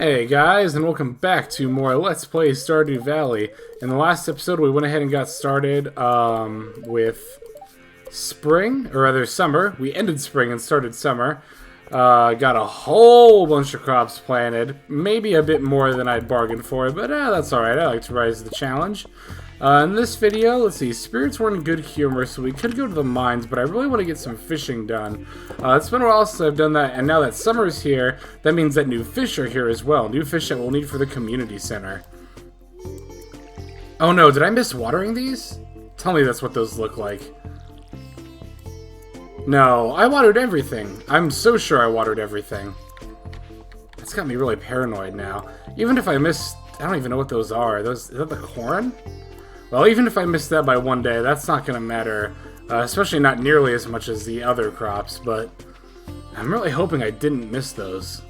Hey guys, and welcome back to more Let's Play Stardew Valley. In the last episode, we went ahead and got started with spring, or rather summer. We ended spring and started summer. Got a whole bunch of crops planted, maybe a bit more than I'd bargained for, but that's alright. I like to rise to the challenge. In this video, let's see, spirits weren't in good humor, so we could go to the mines, but I really want to get some fishing done. It's been a while since I've done that, and now that summer's here, that means that new fish are here as well. New fish that we'll need for the community center. Oh no, did I miss watering these? Tell me that's what those look like. No, I watered everything. I'm so sure I watered everything. That's got me really paranoid now. Even if I missed, I don't even know what those are. Is that the corn? Well, even if I missed that by one day, that's not going to matter, especially not nearly as much as the other crops, but I'm really hoping I didn't miss those.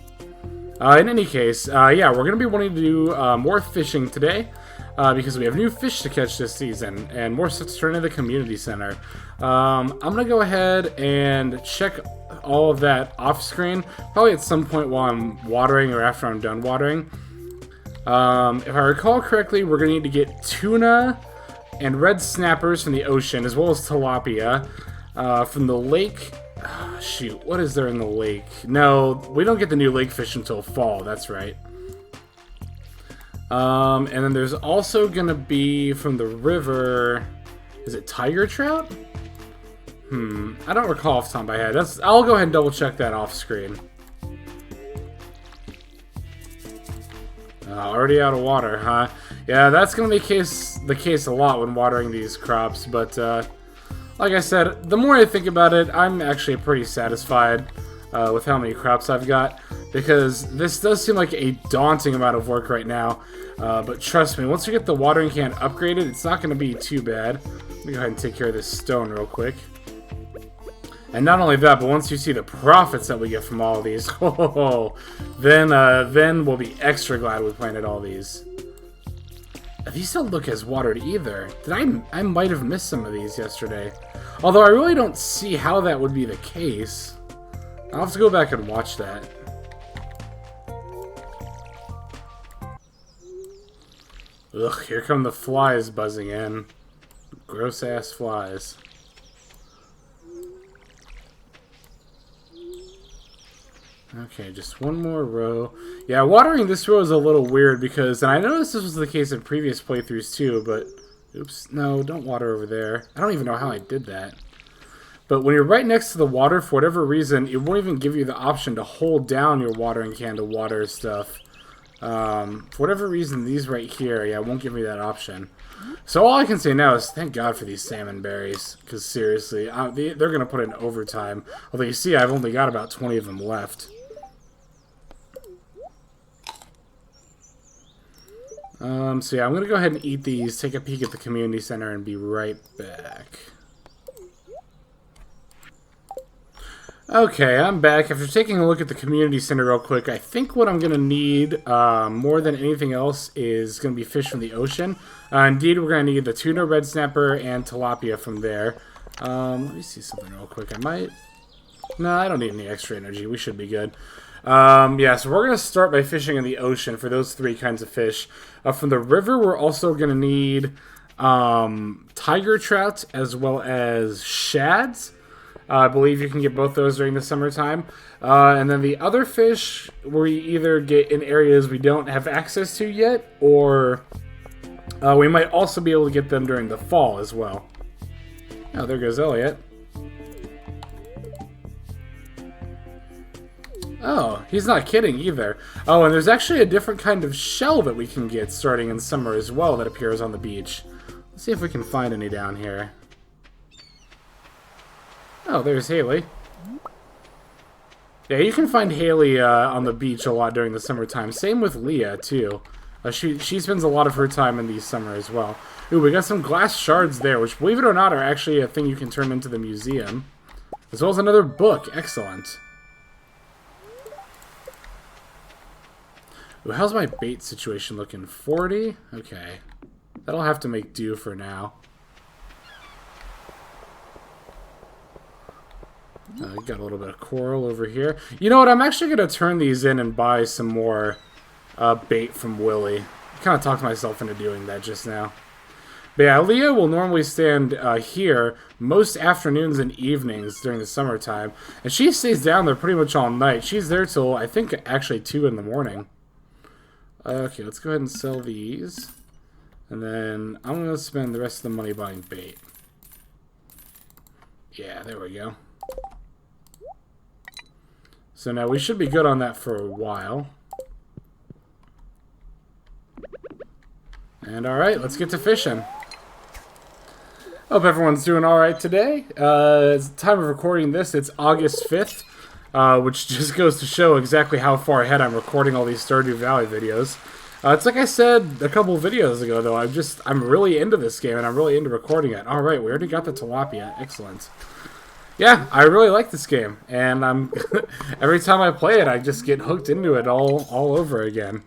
In any case, yeah, we're going to be wanting to do more fishing today, because we have new fish to catch this season, and more stuff to turn into the community center. I'm going to go ahead and check all of that off screen, probably at some point while I'm watering or after I'm done watering. If I recall correctly, we're going to need to get tuna and red snappers from the ocean, as well as tilapia from the lake. Shoot, what is there in the lake? No, we don't get the new lake fish until fall, that's right. And then there's also going to be from the river, is it tiger trout? I don't recall off the top of my head. I'll go ahead and double check that off screen. Already out of water, huh? Yeah, that's going to be the case a lot when watering these crops, but like I said, the more I think about it, I'm actually pretty satisfied with how many crops I've got, because this does seem like a daunting amount of work right now, but trust me, once you get the watering can upgraded, it's not going to be too bad. Let me go ahead and take care of this stone real quick. And not only that, but once you see the profits that we get from all of these, then we'll be extra glad we planted all these. These don't look as watered either. I might have missed some of these yesterday. Although I really don't see how that would be the case. I'll have to go back and watch that. Ugh, here come the flies buzzing in. Gross ass flies. Okay, just one more row. Yeah, watering this row is a little weird because, and I noticed this was the case in previous playthroughs too, but, oops, no, don't water over there. I don't even know how I did that. But when you're right next to the water, for whatever reason, it won't even give you the option to hold down your watering can to water stuff. For whatever reason, these right here, yeah, won't give me that option. So all I can say now is thank God for these salmon berries, because seriously, they're going to put in overtime. Although you see, I've only got about 20 of them left. So yeah, I'm going to go ahead and eat these, take a peek at the community center, and be right back. Okay, I'm back. After taking a look at the community center real quick, I think what I'm going to need more than anything else is going to be fish from the ocean. Indeed, we're going to need the tuna, red snapper, and tilapia from there. Let me see something real quick. No, I don't need any extra energy. We should be good. Yeah, so we're going to start by fishing in the ocean for those three kinds of fish. From the river, we're also going to need tiger trout as well as shads. I believe you can get both those during the summertime. And then the other fish we either get in areas we don't have access to yet, or we might also be able to get them during the fall as well. Oh, there goes Elliot. Oh, he's not kidding either. Oh, and there's actually a different kind of shell that we can get starting in summer as well that appears on the beach. Let's see if we can find any down here. Oh, there's Haley. Yeah, you can find Haley on the beach a lot during the summertime. Same with Leah, too. She spends a lot of her time in the summer as well. Ooh, we got some glass shards there, which, believe it or not, are actually a thing you can turn into the museum. As well as another book. Excellent. Ooh, how's my bait situation looking? 40? Okay. That'll have to make do for now. Got a little bit of coral over here. You know what? I'm actually going to turn these in and buy some more bait from Willy. I kind of talked myself into doing that just now. But yeah, Leah will normally stand here most afternoons and evenings during the summertime. And she stays down there pretty much all night. She's there till, I think, actually 2 in the morning. Okay, let's go ahead and sell these. And then I'm going to spend the rest of the money buying bait. Yeah, there we go. So now we should be good on that for a while. And alright, let's get to fishing. Hope everyone's doing alright today. It's the time of recording this, it's August 5th, which just goes to show exactly how far ahead I'm recording all these Stardew Valley videos. It's like I said a couple videos ago, though, I'm really into this game, and I'm really into recording it. Alright, we already got the tilapia. Excellent. Yeah, I really like this game, and I'm every time I play it, I just get hooked into it all over again.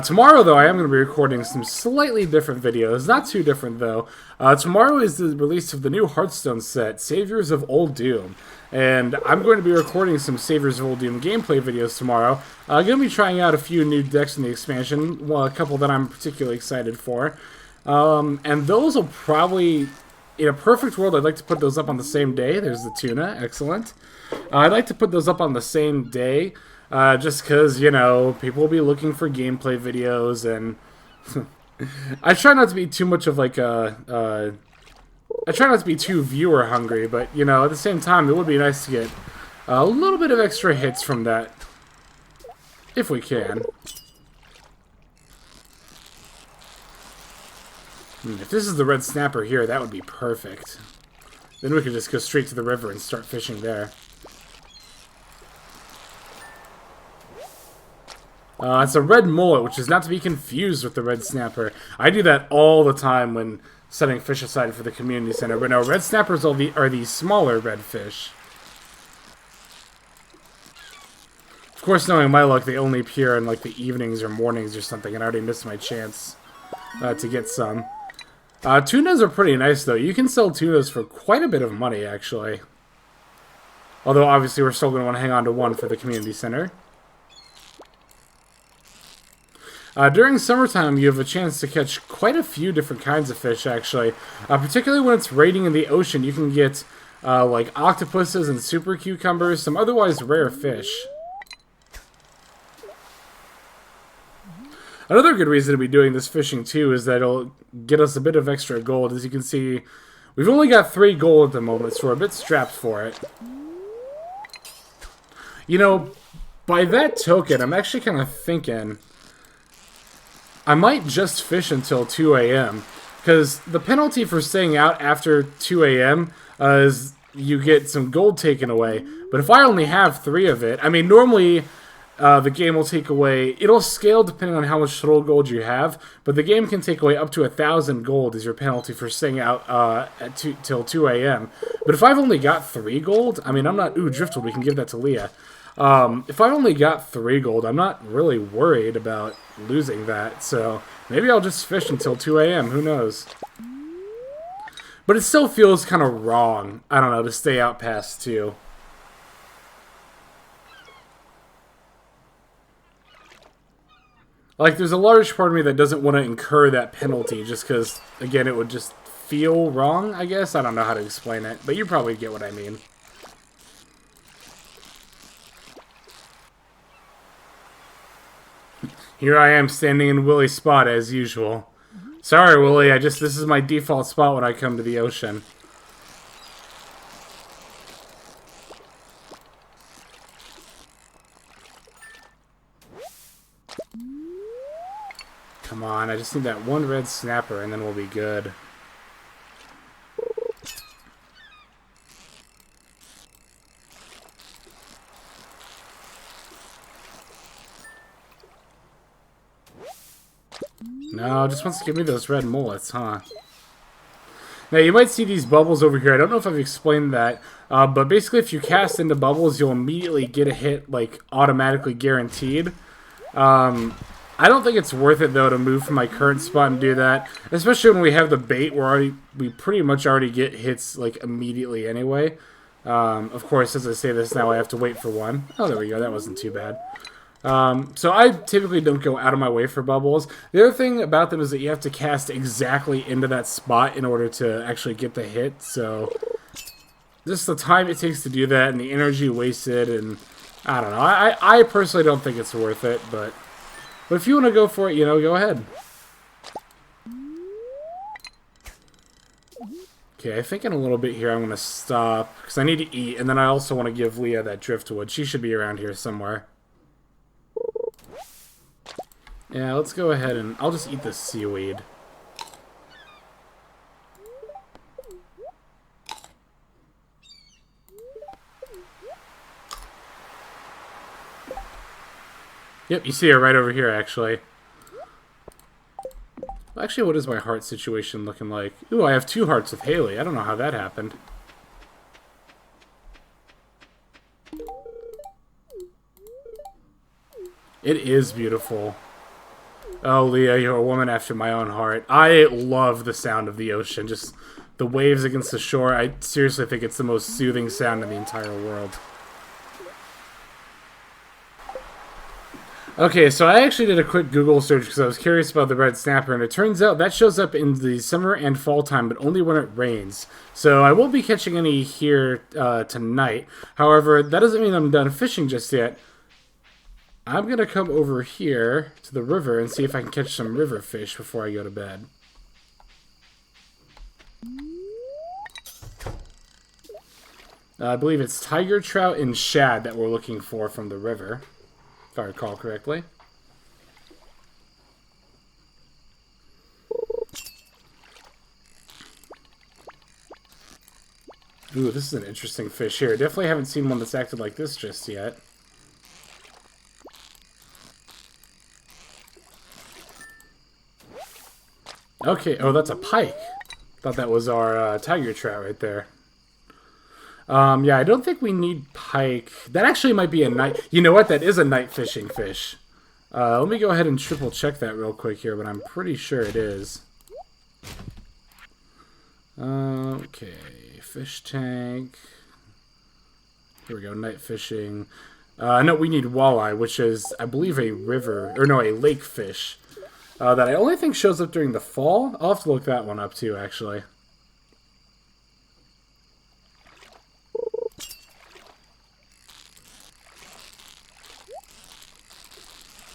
Tomorrow, though, I am going to be recording some slightly different videos. Not too different, though. Tomorrow is the release of the new Hearthstone set, Saviors of Old Doom. And I'm going to be recording some Saviors of Old Doom gameplay videos tomorrow. I'm going to be trying out a few new decks in the expansion, well, a couple that I'm particularly excited for. And those will probably, in a perfect world, I'd like to put those up on the same day. There's the tuna, excellent. I'd like to put those up on the same day. Just because, you know, people will be looking for gameplay videos, and I try not to be too much of like I try not to be too viewer hungry, but, you know, at the same time, it would be nice to get a little bit of extra hits from that, if we can. If this is the red snapper here, that would be perfect. Then we could just go straight to the river and start fishing there. It's a red mullet, which is not to be confused with the red snapper. I do that all the time when setting fish aside for the community center. But no, red snappers are the smaller red fish. Of course, knowing my luck, they only appear in like the evenings or mornings or something, and I already missed my chance to get some. Tunas are pretty nice, though. You can sell tunas for quite a bit of money, actually. Although, obviously, we're still going to want to hang on to one for the community center. During summertime, you have a chance to catch quite a few different kinds of fish, actually. Particularly when it's raining in the ocean, you can get like octopuses and super cucumbers, some otherwise rare fish. Another good reason to be doing this fishing, too, is that it'll get us a bit of extra gold. As you can see, we've only got 3 gold at the moment, so we're a bit strapped for it. You know, by that token, I'm actually kind of thinking I might just fish until 2 a.m. Because the penalty for staying out after 2 a.m. Is you get some gold taken away. But if I only have 3 of it, I mean, normally the game will take away, it'll scale depending on how much total gold you have, but the game can take away up to 1,000 gold as your penalty for staying out till 2 a.m. But if I've only got 3 gold, I mean, I'm not, ooh, driftwood, we can give that to Leah. If I've only got 3 gold, I'm not really worried about losing that, so maybe I'll just fish until 2 a.m., who knows. But it still feels kind of wrong, I don't know, to stay out past 2. Like, there's a large part of me that doesn't want to incur that penalty, just because, again, it would just feel wrong, I guess? I don't know how to explain it, but you probably get what I mean. Here I am standing in Willy's spot as usual. Sorry, Willy, this is my default spot when I come to the ocean. Come on, I just need that one red snapper and then we'll be good. No, just wants to give me those red mullets, huh? Now, you might see these bubbles over here. I don't know if I've explained that, but basically if you cast into bubbles, you'll immediately get a hit, like, automatically guaranteed. I don't think it's worth it, though, to move from my current spot and do that, especially when we have the bait where we pretty much already get hits, like, immediately anyway. Of course, as I say this now, I have to wait for one. Oh, there we go. That wasn't too bad. So I typically don't go out of my way for bubbles. The other thing about them is that you have to cast exactly into that spot in order to actually get the hit. So just the time it takes to do that and the energy wasted, and I don't know. I personally don't think it's worth it, but if you want to go for it, you know, go ahead. Okay, I think in a little bit here I'm going to stop, because I need to eat, and then I also want to give Leah that driftwood. She should be around here somewhere. Yeah, let's go ahead and I'll just eat this seaweed. Yep, you see her right over here, actually. Actually, what is my heart situation looking like? Ooh, I have 2 hearts with Haley. I don't know how that happened. It is beautiful. Oh, Leah, you're a woman after my own heart. I love the sound of the ocean. Just the waves against the shore. I seriously think it's the most soothing sound in the entire world. Okay, so I actually did a quick Google search because I was curious about the red snapper, and it turns out that shows up in the summer and fall time, but only when it rains. So I won't be catching any here tonight. However, that doesn't mean I'm done fishing just yet. I'm going to come over here to the river and see if I can catch some river fish before I go to bed. I believe it's tiger trout and shad that we're looking for from the river, if I recall correctly. Ooh, this is an interesting fish here. Definitely haven't seen one that's acted like this just yet. Okay, oh, that's a pike. Thought that was our tiger trout right there. Yeah, I don't think we need pike. That actually might be a night... You know what? That is a night fishing fish. Let me go ahead and triple check that real quick here, but I'm pretty sure it is. Okay, fish tank. Here we go, night fishing. No, we need walleye, which is, I believe, a river... Or no, a lake fish. That I only think shows up during the fall. I'll have to look that one up too, actually.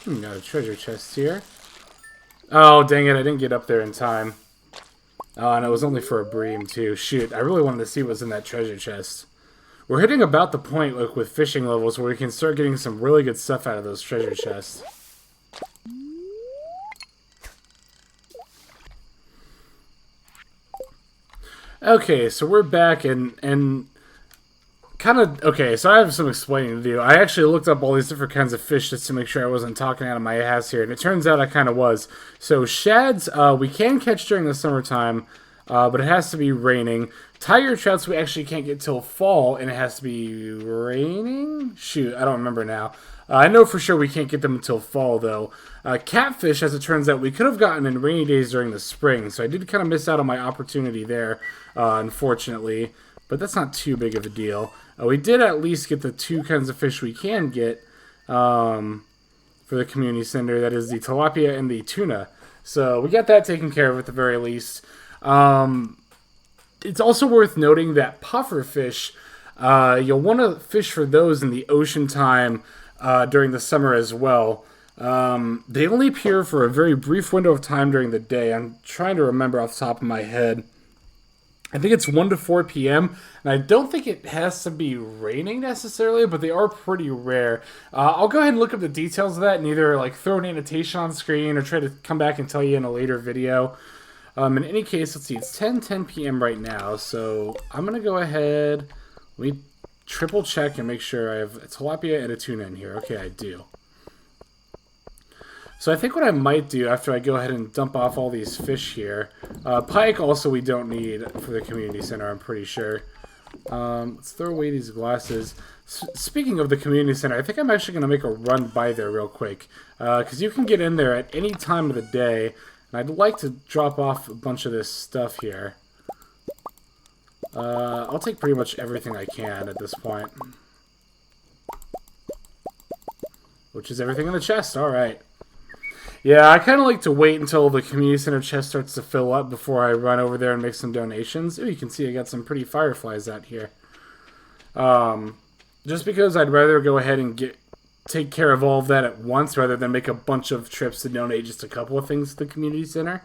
Got a treasure chest here. Oh, dang it, I didn't get up there in time. Oh, and it was only for a bream too. Shoot, I really wanted to see what was in that treasure chest. We're hitting about the point, like, with fishing levels where we can start getting some really good stuff out of those treasure chests. Okay, so we're back and kind of... Okay, so I have some explaining to do. I actually looked up all these different kinds of fish just to make sure I wasn't talking out of my ass here, and it turns out I kind of was. So shads, we can catch during the summertime, but it has to be raining. Tiger trouts we actually can't get till fall, and it has to be raining? Shoot, I don't remember now. I know for sure we can't get them until fall, though. Catfish, as it turns out, we could have gotten in rainy days during the spring, so I did kind of miss out on my opportunity there, unfortunately. But that's not too big of a deal. We did at least get the 2 kinds of fish we can get for the community center. That is the tilapia and the tuna. So we got that taken care of at the very least. It's also worth noting that puffer fish, you'll want to fish for those in the ocean time during the summer as well. They only appear for a very brief window of time during the day. I'm trying to remember off the top of my head. I think it's 1 to 4 p.m., and I don't think it has to be raining necessarily, but they are pretty rare. I'll go ahead and look up the details of that and either like throw an annotation on screen or try to come back and tell you in a later video. In any case, let's see, it's 10 p.m. right now, so I'm going to go ahead, let me triple check and make sure I have a tilapia and a tuna in here. Okay, I do. So I think what I might do after I go ahead and dump off all these fish here, pike also we don't need for the community center, I'm pretty sure. Let's throw away these glasses. Speaking of the community center, I think I'm actually going to make a run by there real quick, because you can get in there at any time of the day, and I'd like to drop off a bunch of this stuff here. I'll take pretty much everything I can at this point. which is everything in the chest. All right. Yeah, I kind of like to wait until the community center chest starts to fill up before I run over there and make some donations. Ooh, you can see I got some pretty fireflies out here. Just because I'd rather go ahead and take care of all of that at once rather than make a bunch of trips to donate just a couple of things to the community center.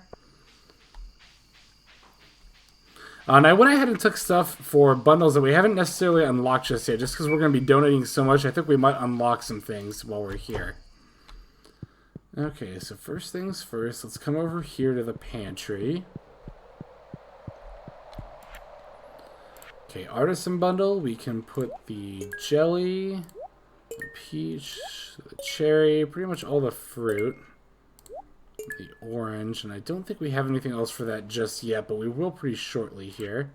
And I went ahead and took stuff for bundles that we haven't necessarily unlocked just yet. Just because we're going to be donating so much, I think we might unlock some things while we're here. Okay, so first things first, let's come over here to the pantry. Okay, artisan bundle, we can put the jelly, the peach, the cherry, pretty much all the fruit. The orange, and I don't think we have anything else for that just yet, but we will pretty shortly here.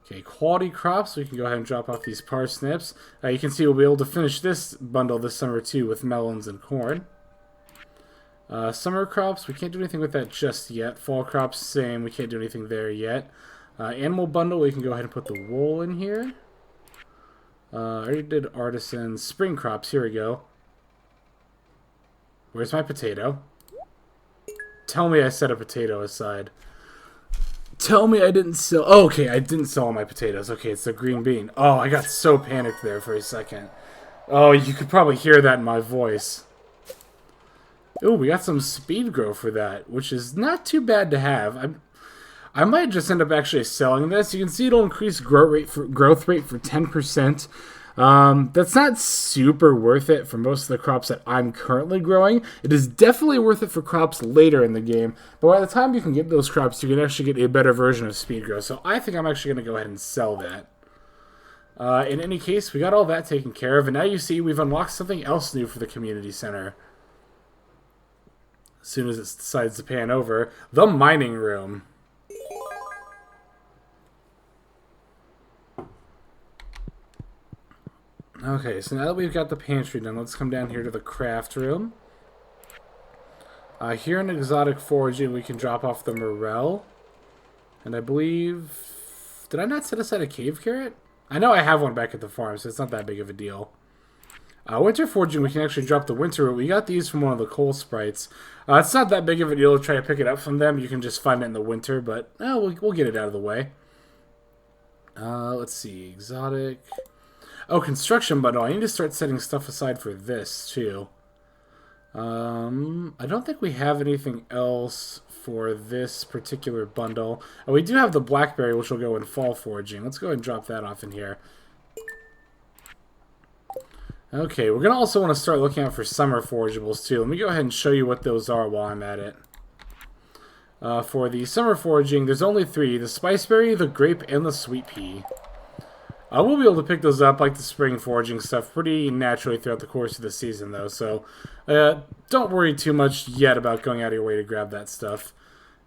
Okay, quality crops, we can go ahead and drop off these parsnips. You can see we'll be able to finish this bundle this summer too with melons and corn. Summer crops, we can't do anything with that just yet. Fall crops, same, we can't do anything there yet. Animal bundle, we can go ahead and put the wool in here. I already did artisan. Spring crops, here we go. Where's my potato? Tell me I set a potato aside. Tell me I didn't sell... Oh, okay, I didn't sell all my potatoes. Okay, it's the green bean. Oh, I got so panicked there for a second. Oh, you could probably hear that in my voice. Ooh, we got some speed grow for that, which is not too bad to have. I might just end up actually selling this. You can see it'll increase growth rate for 10%. That's not super worth it for most of the crops that I'm currently growing. It is definitely worth it for crops later in the game, but by the time you can get those crops, you can actually get a better version of speed growth. So I think I'm actually going to go ahead and sell that. In any case, we got all that taken care of, and now you see we've unlocked something else new for the community center. As soon as it decides to pan over, the mining room. Okay, so now that we've got the pantry done, let's come down here to the craft room. Here in exotic foraging, we can drop off the morel. And I believe... Did I not set aside a cave carrot? I know I have one back at the farm, so it's not that big of a deal. Winter foraging, we can actually drop the winter root. We got these from one of the coal sprites. It's not that big of a deal to try to pick it up from them. You can just find it in the winter, but we'll get it out of the way. Let's see, exotic... Oh, construction bundle. I need to start setting stuff aside for this, too. I don't think we have anything else for this particular bundle. We do have the blackberry, which will go in fall foraging. Let's go ahead and drop that off in here. Okay, we're going to also want to start looking out for summer forageables, too. Let me go ahead and show you what those are while I'm at it. For the summer foraging, there's only 3. The spiceberry, the grape, and the sweet pea. We'll be able to pick those up, like the spring foraging stuff, pretty naturally throughout the course of the season, though. So, don't worry too much yet about going out of your way to grab that stuff.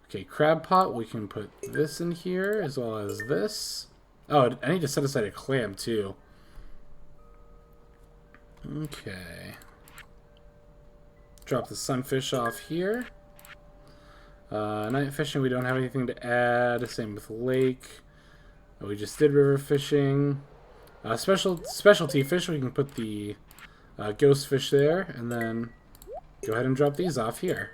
Okay, crab pot. We can put this in here, as well as this. Oh, I need to set aside a clam, too. Okay. Drop the sunfish off here. Night fishing, we don't have anything to add. Same with lake. We just did river fishing. Specialty fish, we can put the ghost fish there, and then go ahead and drop these off here.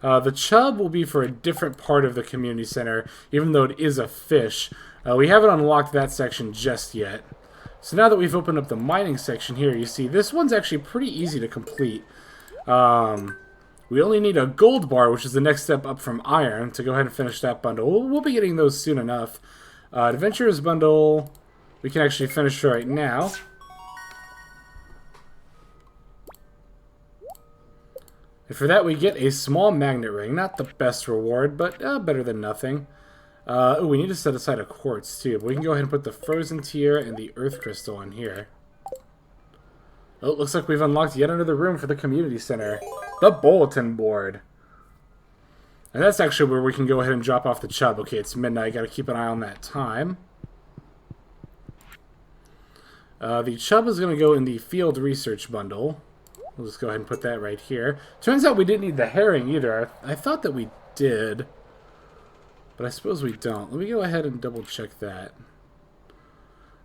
The chub will be for a different part of the community center, even though it is a fish. We haven't unlocked that section just yet. So now that we've opened up the mining section here, you see this one's actually pretty easy to complete. We only need a gold bar, which is the next step up from iron, to go ahead and finish that bundle. We'll be getting those soon enough. Adventurers bundle, we can actually finish right now. And for that, we get a small magnet ring. Not the best reward, but better than nothing. Ooh, we need to set aside a quartz, too. But we can go ahead and put the frozen tier and the earth crystal in here. Oh, it looks like we've unlocked yet another room for the community center. The bulletin board. And that's actually where we can go ahead and drop off the chub. Okay, it's midnight. Got to keep an eye on that time. The chub is going to go in the field research bundle. We'll just go ahead and put that right here. Turns out we didn't need the herring either. I thought that we did, but I suppose we don't. Let me go ahead and double check that.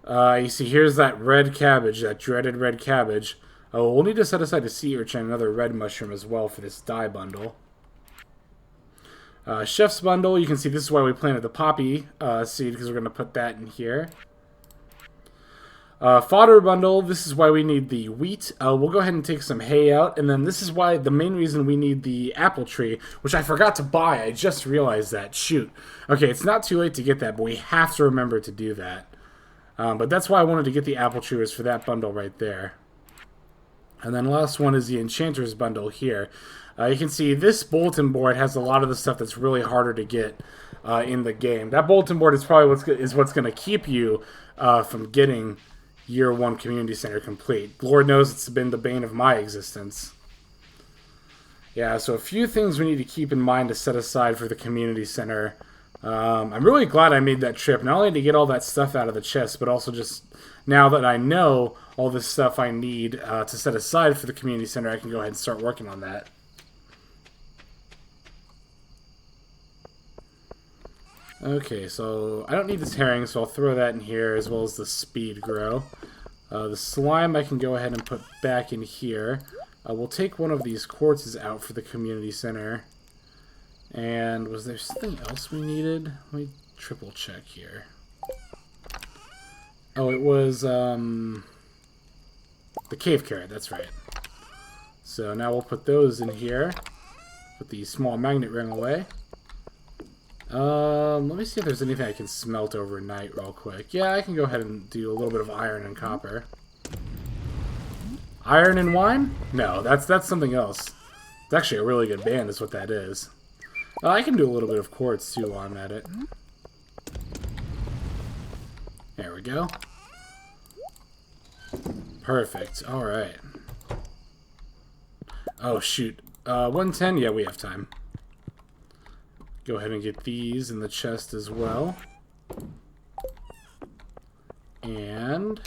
You see, here's that red cabbage, that dreaded red cabbage. Oh, we'll need to set aside a sea urchin and another red mushroom as well for this dye bundle. Chef's bundle, you can see this is why we planted the poppy seed, because we're going to put that in here. Fodder bundle, this is why we need the wheat. We'll go ahead and take some hay out, and then this is why the main reason we need the apple tree, which I forgot to buy. I just realized that. Shoot. Okay, it's not too late to get that, but we have to remember to do that. But that's why I wanted to get the apple tree, was for that bundle right there. And then last one is the enchanter's bundle here. You can see this bulletin board has a lot of the stuff that's really harder to get in the game. That bulletin board is probably what's going to keep you from getting Year 1 Community Center complete. Lord knows it's been the bane of my existence. Yeah, so a few things we need to keep in mind to set aside for the Community Center. I'm really glad I made that trip, not only to get all that stuff out of the chest, but also just now that I know all this stuff I need to set aside for the Community Center, I can go ahead and start working on that. Okay, so I don't need this herring, so I'll throw that in here, as well as the speed grow. The slime I can go ahead and put back in here. We'll take one of these quartzes out for the community center. And was there something else we needed? Let me triple check here. Oh, it was the cave carrot, that's right. So now we'll put those in here. Put the small magnet ring away. Let me see if there's anything I can smelt overnight real quick. Yeah, I can go ahead and do a little bit of iron and copper. Iron and wine? No, that's something else. It's actually a really good band is what that is. I can do a little bit of quartz too while I'm at it. There we go. Perfect. Alright. Oh, shoot. 110? Yeah, we have time. Go ahead and get these in the chest as well. And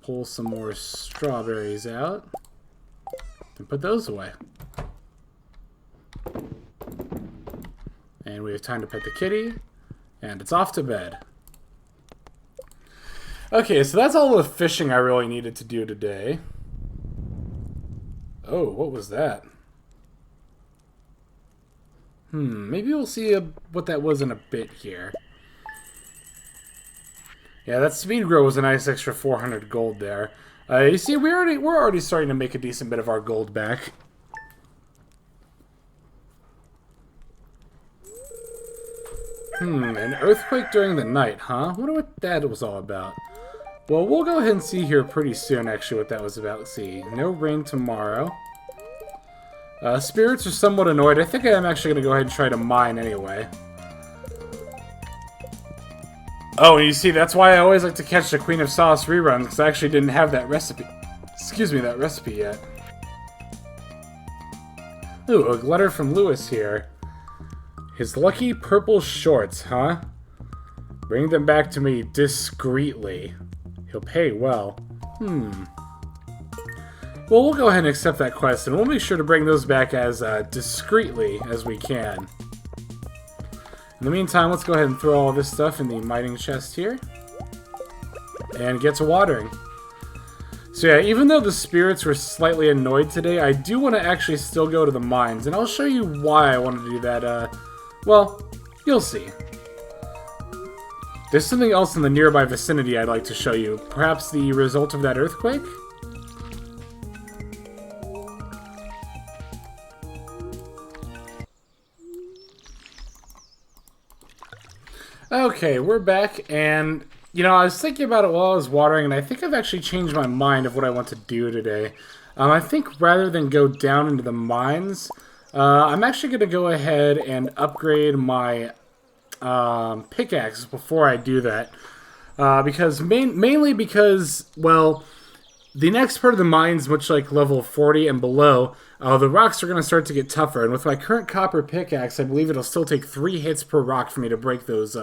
pull some more strawberries out. And put those away. And we have time to pet the kitty. And it's off to bed. Okay, so that's all the fishing I really needed to do today. Oh, what was that? Maybe we'll see what that was in a bit here. Yeah, that speed grow was a nice extra 400 gold there. You see, we're already starting to make a decent bit of our gold back. An earthquake during the night, huh? Wonder what that was all about. Well, we'll go ahead and see here pretty soon, actually, what that was about. Let's see, no rain tomorrow. Spirits are somewhat annoyed. I think I'm actually going to go ahead and try to mine anyway. Oh, you see, that's why I always like to catch the Queen of Sauce reruns, because I actually didn't have that recipe. Excuse me, that recipe yet. Ooh, a letter from Lewis here. His lucky purple shorts, huh? Bring them back to me discreetly. He'll pay well. Well, we'll go ahead and accept that quest, and we'll make sure to bring those back as discreetly as we can. In the meantime, let's go ahead and throw all this stuff in the mining chest here. And get to watering. So yeah, even though the spirits were slightly annoyed today, I do want to actually still go to the mines. And I'll show you why I want to do that. Well, you'll see. There's something else in the nearby vicinity I'd like to show you. Perhaps the result of that earthquake? Okay, we're back, and, you know, I was thinking about it while I was watering, and I think I've actually changed my mind of what I want to do today. I think rather than go down into the mines, I'm actually going to go ahead and upgrade my pickaxe before I do that. Mainly because, well, the next part of the mines, much like level 40 and below, the rocks are going to start to get tougher. And with my current copper pickaxe, I believe it'll still take 3 hits per rock for me to break those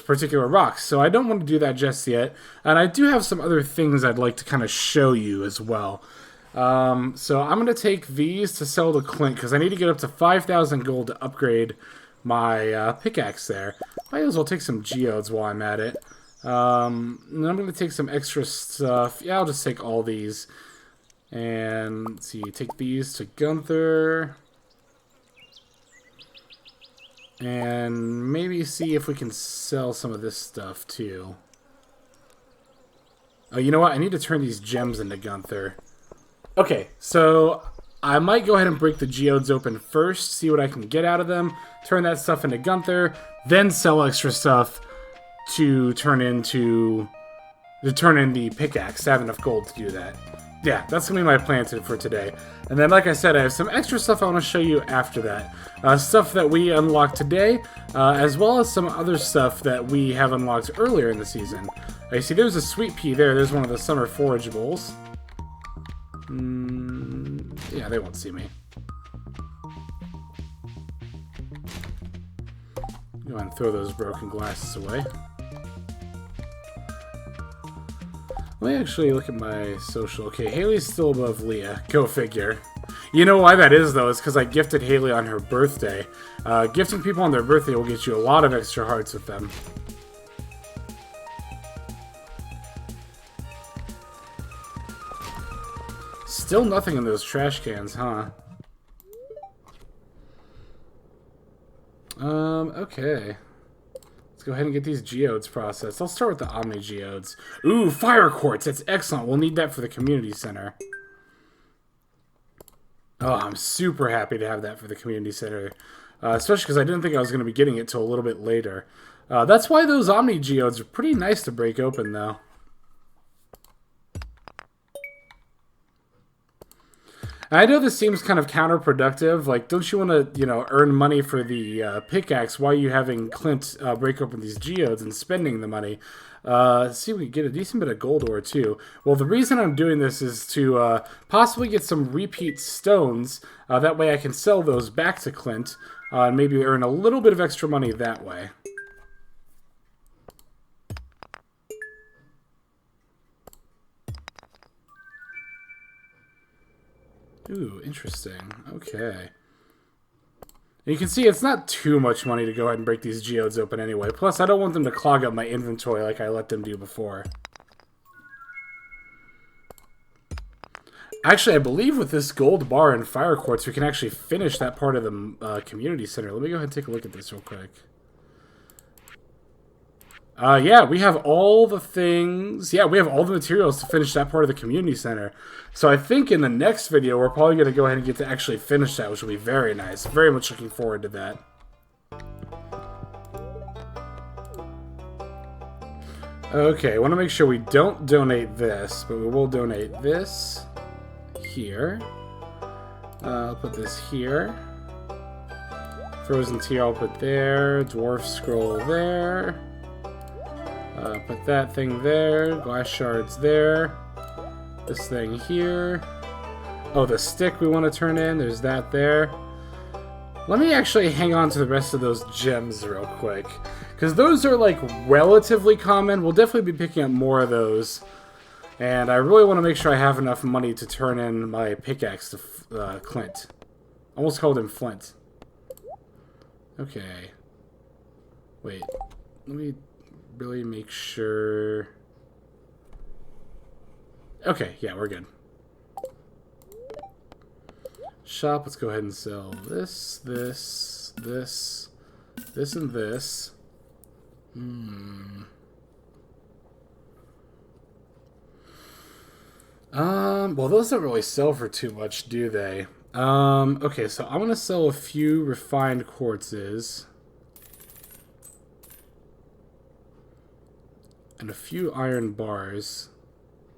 particular rocks. So I don't want to do that just yet. And I do have some other things I'd like to kind of show you as well. So I'm going to take these to sell to Clint, because I need to get up to 5,000 gold to upgrade my pickaxe there. Might as well take some geodes while I'm at it. And I'm going to take some extra stuff. Yeah, I'll just take all these. And let's see, take these to Gunther. And maybe see if we can sell some of this stuff too. Oh, you know what? I need to turn these gems into Gunther. Okay, so I might go ahead and break the geodes open first, see what I can get out of them, turn that stuff into Gunther, then sell extra stuff to turn in the pickaxe. I have enough gold to do that. Yeah, that's going to be my plan for today. And then, like I said, I have some extra stuff I want to show you after that. Stuff that we unlocked today, as well as some other stuff that we have unlocked earlier in the season. You see, there's a sweet pea there. There's one of the summer forageables. Yeah, they won't see me. Go ahead and throw those broken glasses away. Let me actually look at my social. Okay, Haley's still above Leah. Go figure. You know why that is, though, is because I gifted Haley on her birthday. Gifting people on their birthday will get you a lot of extra hearts with them. Still nothing in those trash cans, huh? Okay. Let's go ahead and get these geodes processed. I'll start with the Omni geodes. Ooh, fire quartz! That's excellent. We'll need that for the community center. Oh, I'm super happy to have that for the community center. Especially because I didn't think I was going to be getting it till a little bit later. That's why those Omni geodes are pretty nice to break open, though. I know this seems kind of counterproductive. Like, don't you want to, you know, earn money for the pickaxe while you having Clint break open these geodes and spending the money? See if we can get a decent bit of gold ore, too. Well, the reason I'm doing this is to possibly get some repeat stones. That way I can sell those back to Clint and maybe earn a little bit of extra money that way. Ooh, interesting. Okay. And you can see it's not too much money to go ahead and break these geodes open anyway. Plus, I don't want them to clog up my inventory like I let them do before. Actually, I believe with this gold bar and fire quartz, we can actually finish that part of the community center. Let me go ahead and take a look at this real quick. Yeah, we have all the things. Yeah, we have all the materials to finish that part of the community center. So I think in the next video, we're probably going to go ahead and get to actually finish that, which will be very nice. Very much looking forward to that. Okay, I want to make sure we don't donate this, but we will donate this here. I'll put this here. Frozen tear I'll put there. Dwarf scroll there. Put that thing there, glass shards there, this thing here. Oh, the stick we want to turn in, there's that there. Let me actually hang on to the rest of those gems real quick, because those are like relatively common. We'll definitely be picking up more of those, and I really want to make sure I have enough money to turn in my pickaxe to Clint. Almost called him Flint. Okay. Wait, let me really make sure. Okay, yeah, we're good. Shop, let's go ahead and sell this, this, this, this, and this. Well, those don't really sell for too much, do they? Okay, so I'm gonna sell a few refined quartzes. And a few iron bars.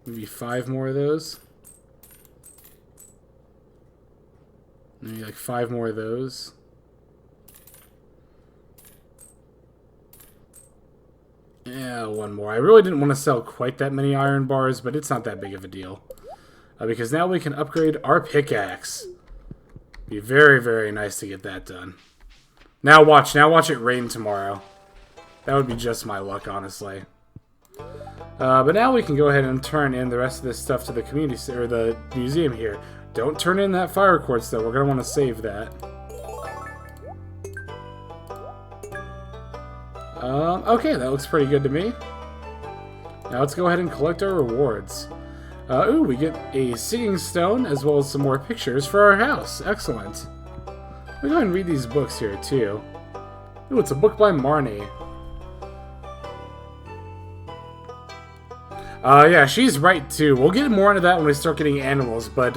Maybe 5 more of those. Maybe like 5 more of those. Yeah, 1 more. I really didn't want to sell quite that many iron bars, but it's not that big of a deal. Because now we can upgrade our pickaxe. Be very, very nice to get that done. Now watch it rain tomorrow. That would be just my luck, honestly. But now we can go ahead and turn in the rest of this stuff to the community or the museum here. Don't turn in that fire quartz though. We're gonna want to save that. Okay, that looks pretty good to me. Now let's go ahead and collect our rewards. Ooh, we get a singing stone as well as some more pictures for our house. Excellent. We'll go ahead and read these books here, too. Ooh, it's a book by Marnie. Yeah, she's right, too. We'll get more into that when we start getting animals, but,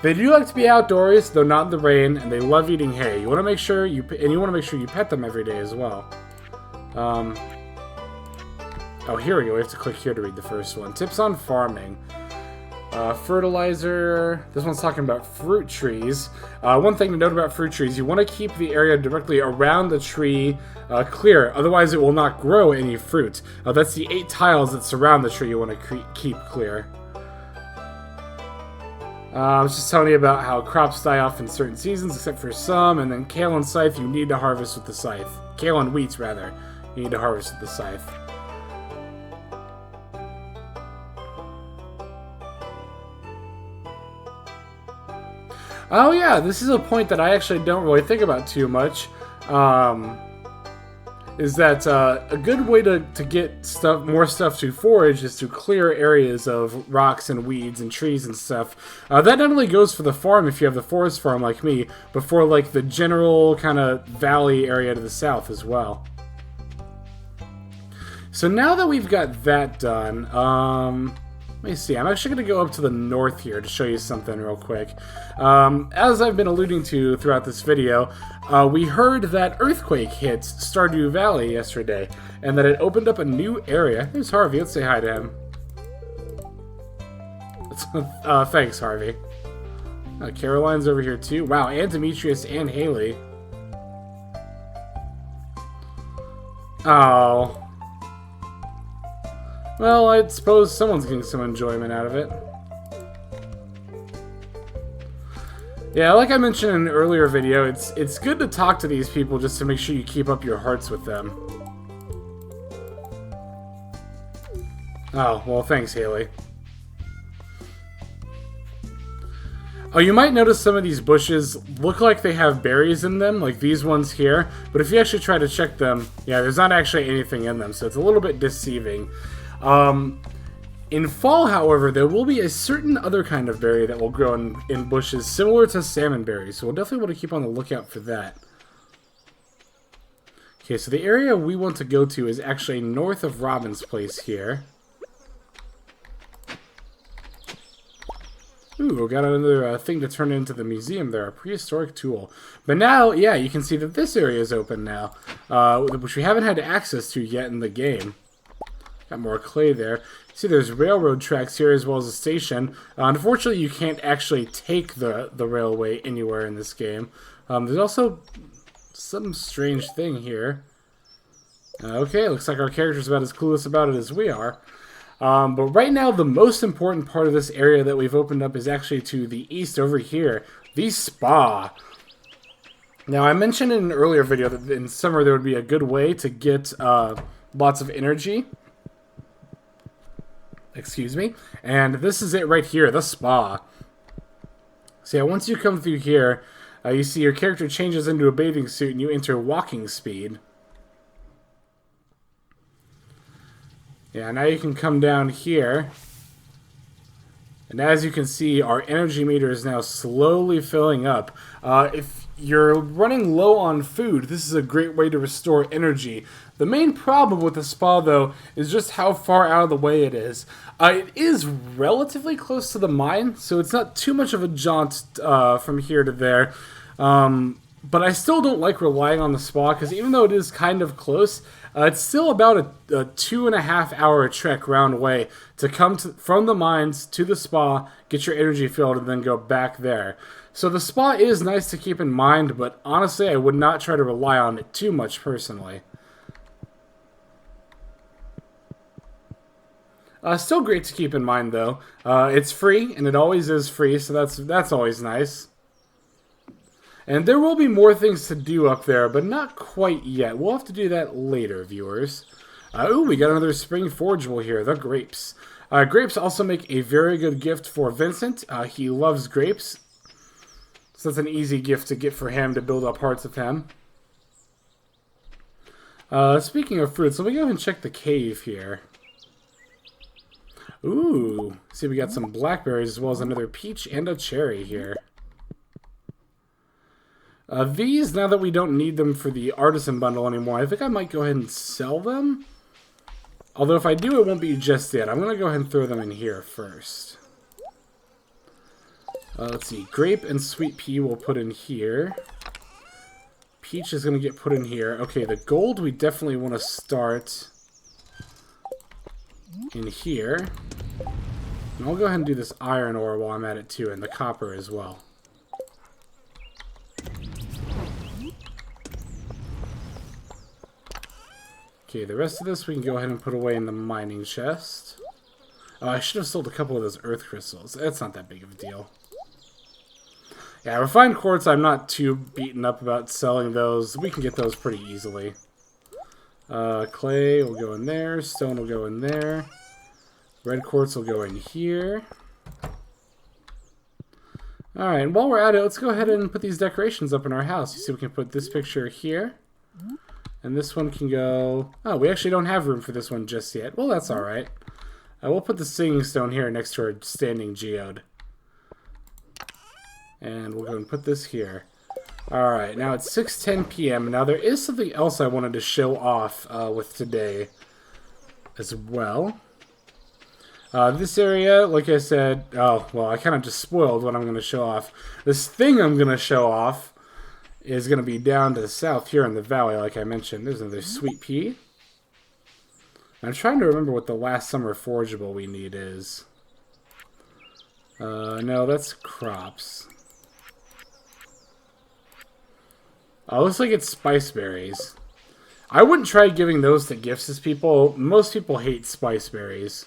they do like to be outdoors, though not in the rain, and they love eating hay. You want to make sure you pet them every day as well. Oh, here we go. We have to click here to read the first one. Tips on farming. Fertilizer. This one's talking about fruit trees. One thing to note about fruit trees, you want to keep the area directly around the tree clear, otherwise it will not grow any fruit. That's the 8 tiles that surround the tree you want to keep clear. I was just telling you about how crops die off in certain seasons, except for some, and then kale and scythe you need to harvest with the scythe. Kale and wheat, rather. You need to harvest with the scythe. Oh yeah, this is a point that I actually don't really think about too much. Is that a good way to get more stuff to forage is to clear areas of rocks and weeds and trees and stuff. That not only goes for the farm if you have the forest farm like me, but for like the general kind of valley area to the south as well. So now that we've got that done, let me see, I'm actually going to go up to the north here to show you something real quick. As I've been alluding to throughout this video, we heard that earthquake hit Stardew Valley yesterday, and that it opened up a new area. There's Harvey, let's say hi to him. Thanks, Harvey. Caroline's over here too. Wow, and Demetrius and Haley. Oh. Well, I suppose someone's getting some enjoyment out of it. Yeah, like I mentioned in an earlier video, it's good to talk to these people just to make sure you keep up your hearts with them. Oh, well, thanks, Haley. Oh, you might notice some of these bushes look like they have berries in them, like these ones here, but if you actually try to check them, yeah, there's not actually anything in them, so it's a little bit deceiving. In fall, however, there will be a certain other kind of berry that will grow in bushes similar to salmon berries, so we'll definitely want to keep on the lookout for that. Okay, so the area we want to go to is actually north of Robin's place here. Ooh, we got another thing to turn into the museum there, a prehistoric tool. But now, yeah, you can see that this area is open now, which we haven't had access to yet in the game. Got more clay there. See, there's railroad tracks here as well as a station. Unfortunately, you can't actually take the railway anywhere in this game. There's also some strange thing here. Okay, looks like our character's about as clueless about it as we are. But right now, the most important part of this area that we've opened up is actually to the east over here. The spa. Now, I mentioned in an earlier video that in summer there would be a good way to get lots of energy. Excuse me. And this is it right here, the spa. So yeah, once you come through here, you see your character changes into a bathing suit and you enter walking speed. Yeah, now you can come down here. And as you can see, our energy meter is now slowly filling up. If you're running low on food, this is a great way to restore energy. The main problem with the spa, though, is just how far out of the way it is. It is relatively close to the mine, so it's not too much of a jaunt from here to there. But I still don't like relying on the spa, because even though it is kind of close, it's still about a 2.5 hour trek round way to come from the mines to the spa, get your energy filled, and then go back there. So the spa is nice to keep in mind, but honestly, I would not try to rely on it too much personally. Still great to keep in mind, though. It's free, and it always is free, so that's always nice. And there will be more things to do up there, but not quite yet. We'll have to do that later, viewers. Ooh, we got another spring forageable here, the grapes. Grapes also make a very good gift for Vincent. He loves grapes, so that's an easy gift to get for him to build up hearts of him. Speaking of fruits, let me go ahead and check the cave here. Ooh, see, we got some blackberries as well as another peach and a cherry here. These, now that we don't need them for the artisan bundle anymore, I think I might go ahead and sell them. Although if I do, it won't be just yet. I'm going to go ahead and throw them in here first. Let's see, grape and sweet pea we'll put in here. Peach is going to get put in here. Okay, the gold we definitely want to start in here. And I'll go ahead and do this iron ore while I'm at it too, and the copper as well. Okay, the rest of this we can go ahead and put away in the mining chest. Oh, I should have sold a couple of those earth crystals. That's not that big of a deal. Yeah, refined quartz, I'm not too beaten up about selling those. We can get those pretty easily. Clay will go in there. Stone will go in there. Red quartz will go in here. Alright, and while we're at it, let's go ahead and put these decorations up in our house. You see, we can put this picture here. And this one can go... Oh, we actually don't have room for this one just yet. Well, that's alright. We'll put the singing stone here next to our standing geode. And we'll go and put this here. Alright, now it's 6:10 p.m. Now, there is something else I wanted to show off with today as well. This area, like I said... Oh, well, I kind of just spoiled what I'm going to show off. This thing I'm going to show off is going to be down to the south here in the valley, like I mentioned. There's another sweet pea. I'm trying to remember what the last summer forageable we need is. No, that's crops. Looks like it's spice berries. I wouldn't try giving those to gifts as people. Most people hate spice berries.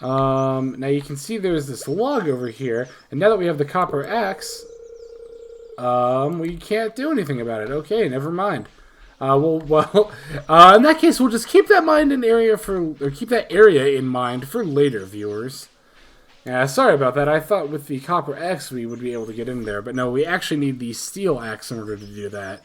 Now you can see there's this log over here, and now that we have the copper axe, we can't do anything about it. Okay, never mind. In that case, we'll just keep that keep that area in mind for later, viewers. Yeah, sorry about that. I thought with the copper axe we would be able to get in there, but no, we actually need the steel axe in order to do that.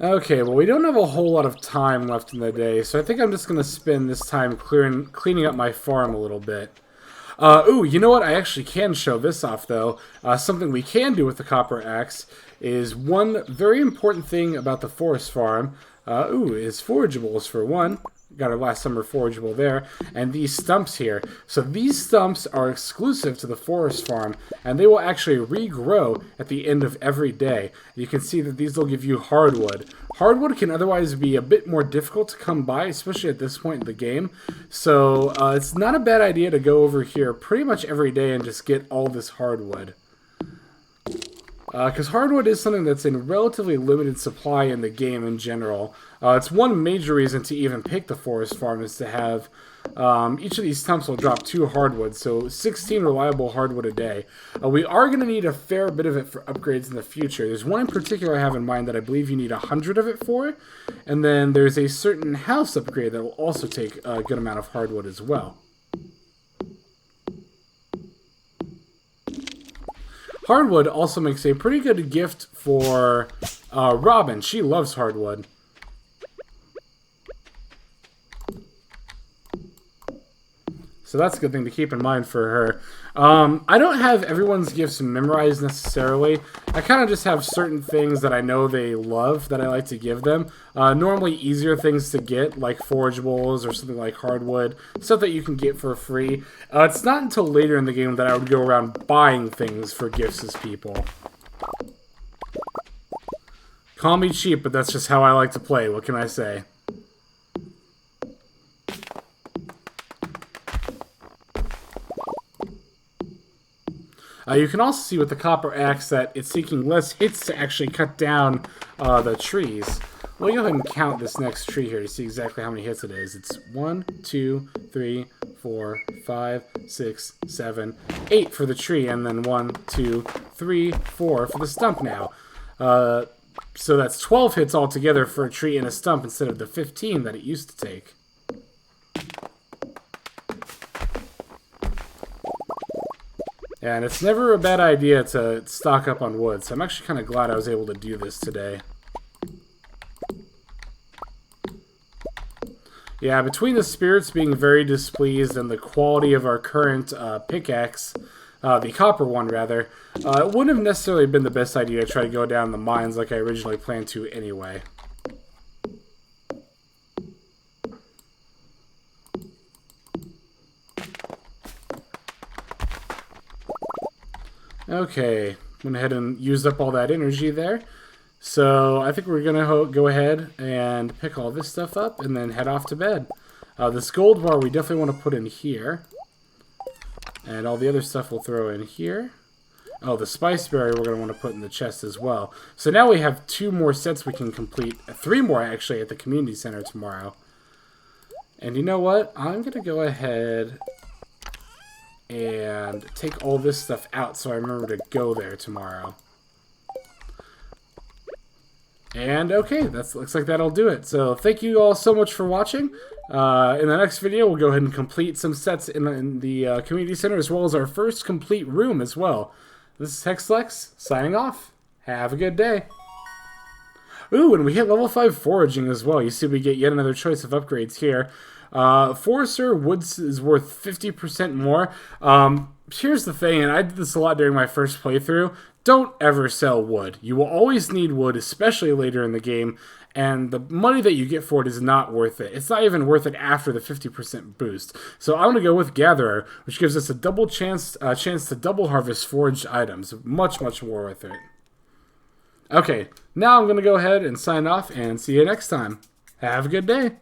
Okay, well, we don't have a whole lot of time left in the day, so I think I'm just going to spend this time cleaning up my farm a little bit. Ooh, you know what? I actually can show this off, though. Something we can do with the copper axe is one very important thing about the forest farm. Is forageables, for one. Got our last summer forageable there, and these stumps here. So these stumps are exclusive to the forest farm, and they will actually regrow at the end of every day. You can see that these will give you hardwood. Hardwood can otherwise be a bit more difficult to come by, especially at this point in the game. So it's not a bad idea to go over here pretty much every day and just get all this hardwood. Because hardwood is something that's in relatively limited supply in the game in general. It's one major reason to even pick the forest farm is to have each of these stumps will drop 2 hardwood, so 16 reliable hardwood a day. We are going to need a fair bit of it for upgrades in the future. There's one in particular I have in mind that I believe you need 100 of it for, and then there's a certain house upgrade that will also take a good amount of hardwood as well. Hardwood also makes a pretty good gift for Robin. She loves hardwood. So that's a good thing to keep in mind for her. I don't have everyone's gifts memorized necessarily. I kind of just have certain things that I know they love that I like to give them. Normally easier things to get, like forageables or something like hardwood. Stuff that you can get for free. It's not until later in the game that I would go around buying things for gifts as people. Call me cheap, but that's just how I like to play. What can I say? You can also see with the copper axe that it's taking less hits to actually cut down the trees. We'll go ahead and count this next tree here to see exactly how many hits it is. It's 1, 2, 3, 4, 5, 6, 7, 8 for the tree, and then 1, 2, 3, 4 for the stump now. So that's 12 hits altogether for a tree and a stump instead of the 15 that it used to take. And it's never a bad idea to stock up on wood, so I'm actually kind of glad I was able to do this today. Yeah, between the spirits being very displeased and the quality of our current pickaxe, the copper one rather, it wouldn't have necessarily been the best idea to try to go down the mines like I originally planned to anyway. Okay, went ahead and used up all that energy there. So I think we're going to go ahead and pick all this stuff up and then head off to bed. This gold bar we definitely want to put in here. And all the other stuff we'll throw in here. Oh, the spice berry we're going to want to put in the chest as well. So now we have 2 more sets we can complete. 3 more actually at the community center tomorrow. And you know what? I'm going to go ahead and take all this stuff out so I remember to go there tomorrow. And okay, looks like that'll do it. So thank you all so much for watching. In the next video, we'll go ahead and complete some sets in the community center, as well as our first complete room as well. This is Hexlex, signing off. Have a good day. Ooh, and we hit level 5 foraging as well. You see we get yet another choice of upgrades here. Forester wood is worth 50% more. Here's the thing, and I did this a lot during my first playthrough. Don't ever sell wood. You will always need wood, especially later in the game, and the money that you get for it is not worth it. It's not even worth it after the 50% boost. So I'm going to go with Gatherer, which gives us a double chance to double harvest foraged items. Much, much more worth it. Okay, now I'm going to go ahead and sign off and see you next time. Have a good day.